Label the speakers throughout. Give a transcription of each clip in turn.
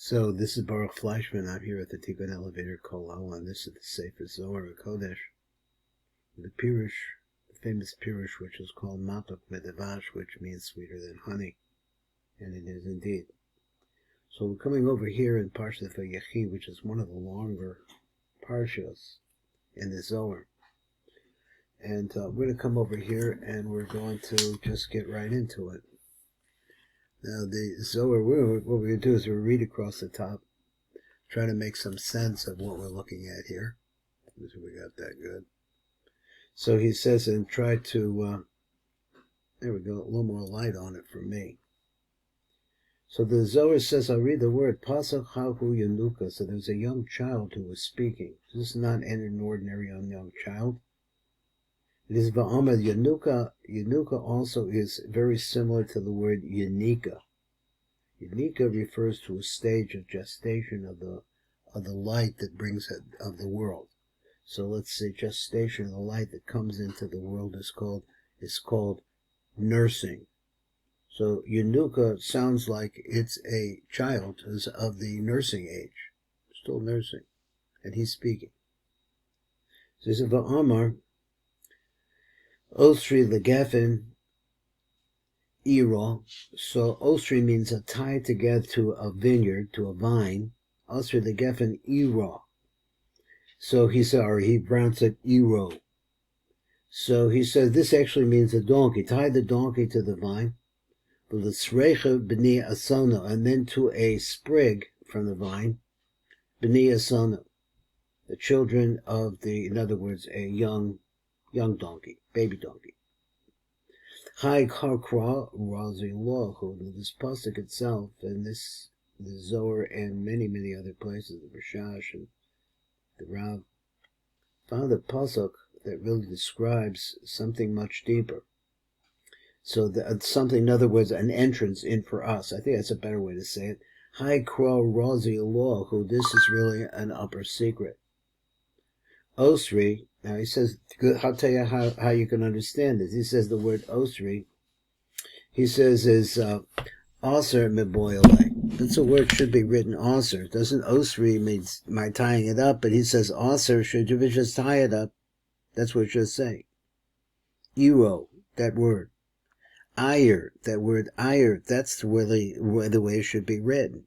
Speaker 1: So this is Baruch Fleischman. I'm here at the Tikkun Elevator Kolal, and this is the Sefer Zohar Kodesh, the Pirush, the famous Pirush, which is called Matok Medevash, which means sweeter than honey, and it is indeed. So we're coming over here in Parshat VAYIGASH, which is one of the longer parshas in the Zohar, and we're going to come over here and we're going to just get right into it. Now, the Zohar, what we're going to do is we'll read across the top, try to make some sense of what we're looking at here. We got that good. So he says, and try to, there we go, a little more light on it for me. So the Zohar says, I'll read the word, Pasach Hahu Yanuka. So there's a young child who was speaking. This is not an ordinary young child. It is Va'amad Yanuka. Yanuka also is very similar to the word Yanika. Yanika refers to a stage of gestation of the light that brings it of the world. So let's say gestation of the light that comes into the world is called nursing. So Yanuka sounds like it's a child who's of the nursing age, still nursing, and he's speaking. So he says Va'amar Osri Legefen Iro. So Osri means a tie together to a vineyard, to a vine. Osri Legefen Iro. So he said, or he pronounced it Iro. So he says this actually means a donkey. Tie the donkey to the vine. L'srecha b'ni asona, and then to a sprig from the vine. B'ni asona, the children of the, in other words, a young donkey, baby donkey. Hai karkra razilohu. This pasuk itself, and this the Zohar and many other places, the Rashash and the Rav, found a pasuk that really describes something much deeper. So something, in other words, an entrance in for us. I think that's a better way to say it. Hai kra razilohu. This is really an upper secret. Osri, now he says, I'll tell you how you can understand this. He says the word Osri, he says is Aser meboyale. That's a word should be written Aser. Doesn't Osri means my tying it up, but he says Aser, should you just tie it up? That's what it should say. Iro, that word. Ayer, that word Ayer, that's really the way it should be written.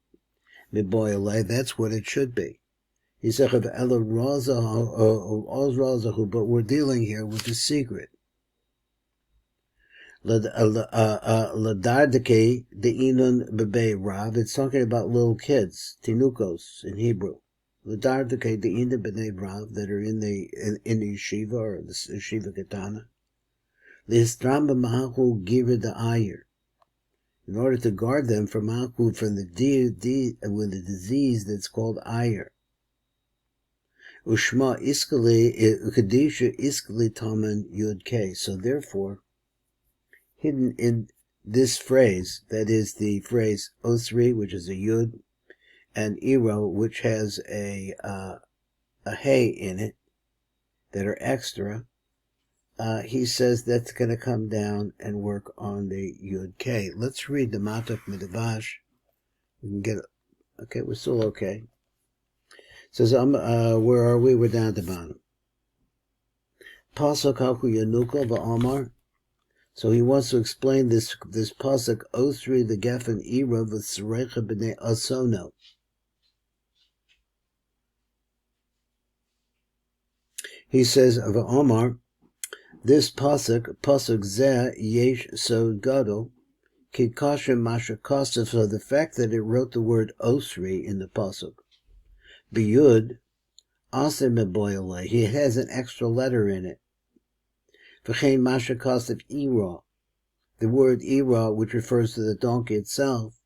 Speaker 1: Meboyale, that's what it should be. He said, but we're dealing here with the secret. It's talking about little kids, tinukos in Hebrew. That are in the yeshiva or the yeshiva katana. In order to guard them from the disease that's called ayer. Ushma iskali kadisha iskali taman yud k. So therefore, hidden in this phrase, that is the phrase osri, which is a yud, and iro, which has a hey in it, that are extra, he says that's going to come down and work on the yud k. Let's read the Matok Medevash. We can get it. Okay, we're still okay. Says, where are we? We're down at the bottom. Pasuk Haku Yanuka v'Amar. So he wants to explain this pasuk Osri the Gefen Ira v'Srecha b'nei Asono. He says v'Amar, this pasuk zeh yesh so gadol kikashem mashakosta. So the fact that it wrote the word Osri in the pasuk. Biyud, Aser meboyale, he has an extra letter in it. V'chein mashakos of Ira, the word Ira, which refers to the donkey itself,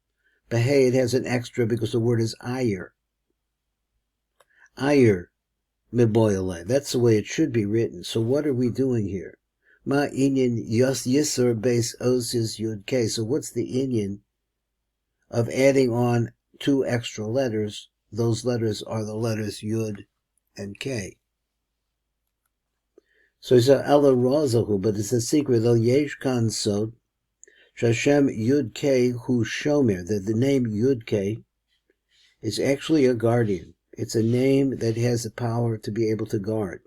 Speaker 1: Behei, it has an extra because the word is Ayer. Ayer meboyale, that's the way it should be written. So what are we doing here? Ma inyan yos yisur base osis yud k. So what's the inyan of adding on two extra letters? Those letters are the letters Yud and K. So he said, Ela Razahu, but it's a secret, though Yesh Kan Sod, Shashem Yud K Hu Shomer, that the name Yud K is actually a guardian. It's a name that has the power to be able to guard.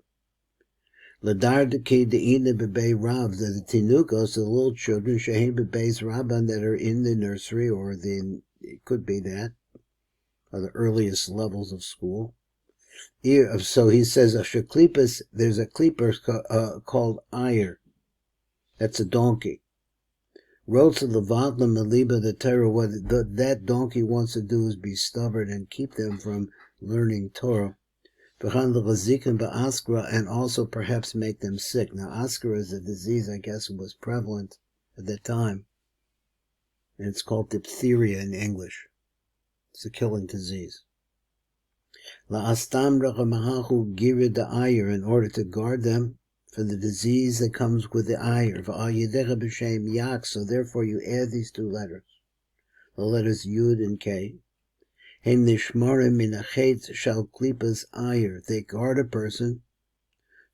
Speaker 1: Ladardake de'ina bebei rav, the tinukos, the little children, shehem bebeis rabban, that are in the nursery, or it could be that, or the earliest levels of school. So he says, there's a klipa called Ayer. That's a donkey. Wrote to Levadla Maliba the Torah, what that donkey wants to do is be stubborn and keep them from learning Torah. And also perhaps make them sick. Now, Askara is a disease, I guess, was prevalent at that time. And it's called diphtheria in English. It's a killing disease. In order to guard them for the disease that comes with the ayir. So therefore you add these two letters, the letters Yud and K. They guard a person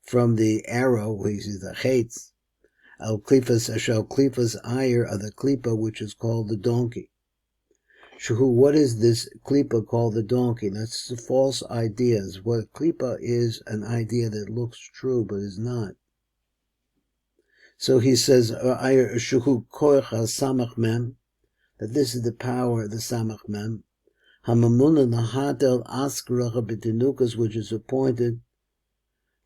Speaker 1: from the arrow, which is the chetz. Al klifas shall klifas ayir of the klipa, which is called the donkey. What is this klipa called the donkey? That's the false ideas. What klipa is an idea that looks true but is not. So he says, shuhu koich samach mem, that this is the power of the samach mem. Hamamuna lahadel askara b'tinukas, which is appointed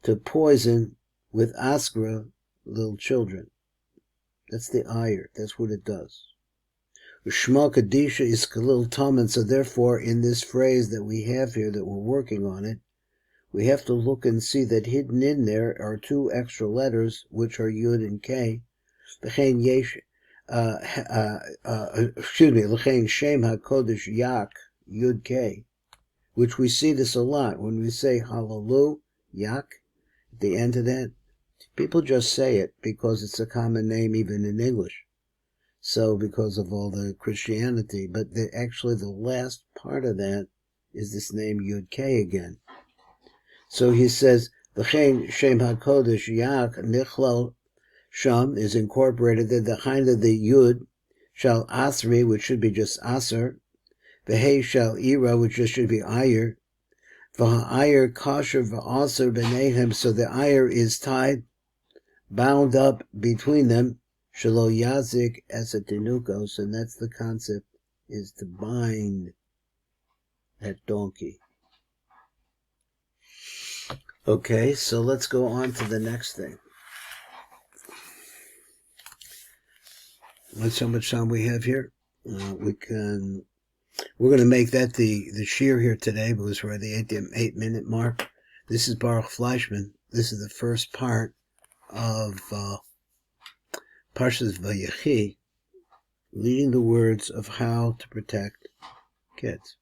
Speaker 1: to poison with askara little children. That's the ayir. That's what it does. Shma Kadisha is Kalil Taman, so therefore in this phrase that we have here, that we're working on it, we have to look and see that hidden in there are two extra letters, which are Yud and K. L'chein Shem HaKodesh Yak, Yud K, which we see this a lot when we say Hallelu, Yak, at the end of that. People just say it because it's a common name even in English. So because of all the Christianity, but actually the last part of that is this name Yud K again. So he says, L'chein Shem HaKodesh Yak Nichlal Sham is incorporated there. The kind of the Yud shall Asri, which should be just Aser. The Hey shall Ira, which just should be Ayer. V'ha'ayer Kasher v'Aser b'neihem. So the Ayer is tied, bound up between them. Shelo Yazik as a Tinukos, and that's the concept, is to bind that donkey. Okay, so let's go on to the next thing. Let's see how much time we have here. We're going to make that the shear here today, because we're at the 8-minute mark. This is Baruch Fleischman. This is the first part of Parshas Vayechi, leading the words of how to protect kids.